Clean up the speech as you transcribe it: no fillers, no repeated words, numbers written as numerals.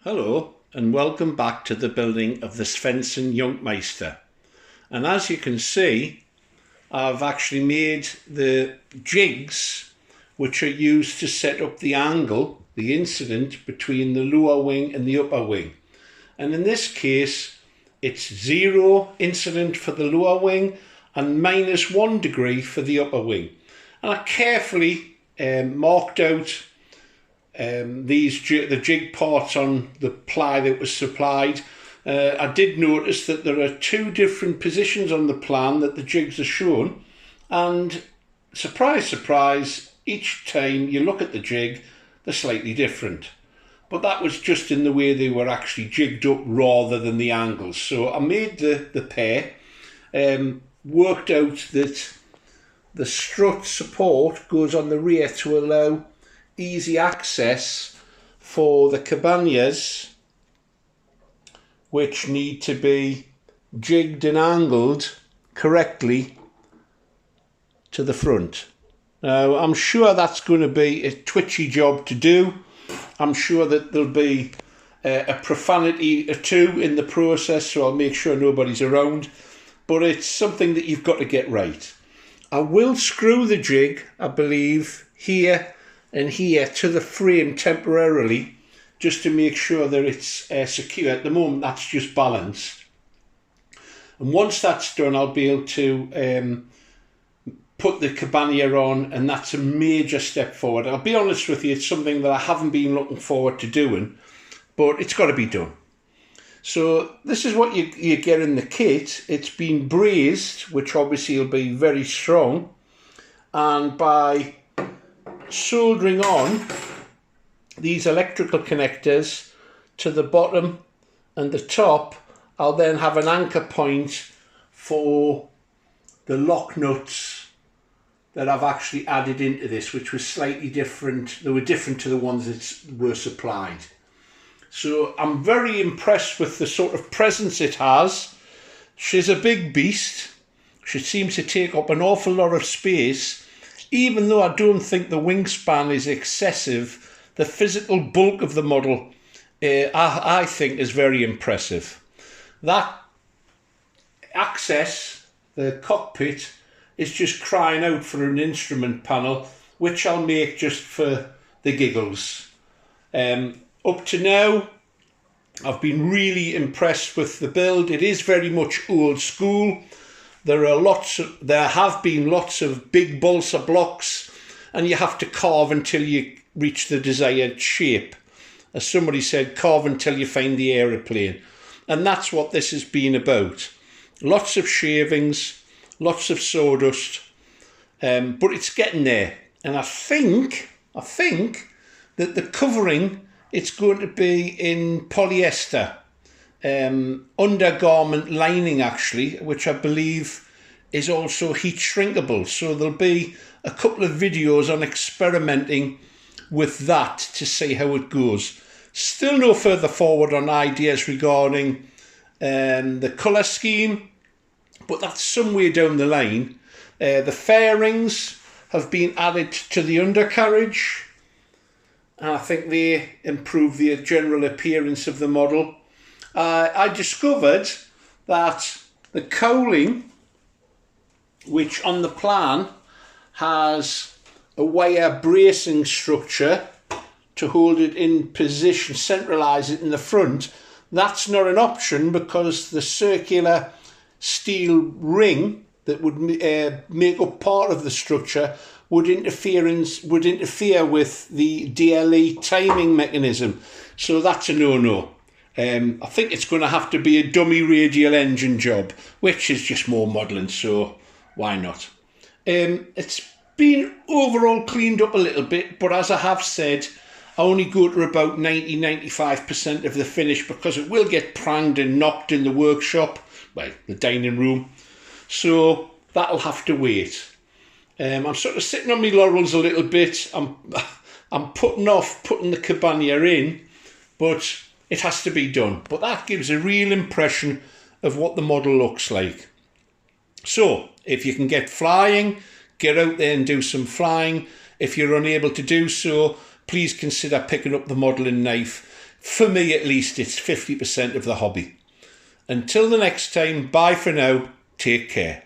Hello and welcome back to the building of the Svenson Jungmeister. And as you can see, I've actually made the jigs which are used to set up the angle, the incident between the lower wing and the upper wing. And in this case, it's 0 incident for the lower wing and -1 degree for the upper wing. And I carefully marked out the jig parts on the ply that was supplied. I did notice that there are 2 different positions on the plan that the jigs are shown, and surprise, surprise, each time you look at the jig, they're slightly different. But that was just in the way they were actually jigged up rather than the angles. So I made the pair, worked out that the strut support goes on the rear to allow easy access for the cabanas, which need to be jigged and angled correctly to the front. Now, I'm sure that's going to be a twitchy job to do. I'm sure that there'll be a profanity or 2 in the process, so I'll make sure nobody's around, but it's something that you've got to get right. I will screw the jig, I believe, here and here to the frame temporarily, just to make sure that it's secure. At the moment that's just balanced, and once that's done I'll be able to put the cabana on, and that's a major step forward. I'll be honest with you, it's something that I haven't been looking forward to doing, but it's got to be done. So this is what you get in the kit. It's been brazed, which obviously will be very strong, and by soldering on these electrical connectors to the bottom and the top, I'll then have an anchor point for the lock nuts that I've actually added into this, which was slightly different. They were different to the ones that were supplied. So I'm very impressed with the sort of presence it has. She's a big beast. She seems to take up an awful lot of space. Even though I don't think the wingspan is excessive, the physical bulk of the model I think is very impressive. That access, the cockpit, is just crying out for an instrument panel, which I'll make just for the giggles. Up to now, I've been really impressed with the build. It is very much old school. There have been lots of big balsa blocks, and you have to carve until you reach the desired shape. As somebody said, carve until you find the aeroplane. And that's what this has been about. Lots of shavings, lots of sawdust, but it's getting there. And I think that the covering, it's going to be in polyester. Undergarment lining actually, which I believe is also heat shrinkable. So there'll be a couple of videos on experimenting with that to see how it goes. Still no further forward on ideas regarding the colour scheme, but that's some way down the line. The fairings have been added to the undercarriage, and I think they improve the general appearance of the model. I discovered that the cowling, which on the plan has a wire bracing structure to hold it in position, centralise it in the front, that's not an option because the circular steel ring that would make up part of the structure would interfere with the DLE timing mechanism. So that's a no-no. I think it's going to have to be a dummy radial engine job, which is just more modelling, so why not? It's been overall cleaned up a little bit, but as I have said, I only go to about 90-95% of the finish because it will get pranged and knocked in the workshop, well, the dining room, so that'll have to wait. I'm sort of sitting on my laurels a little bit. I'm putting off putting the cabana in, but it has to be done. But that gives a real impression of what the model looks like. So if you can get flying, get out there and do some flying. If you're unable to do so, please consider picking up the modelling knife. for me at least, it's 50% of the hobby. Until the next time, bye for now, take care.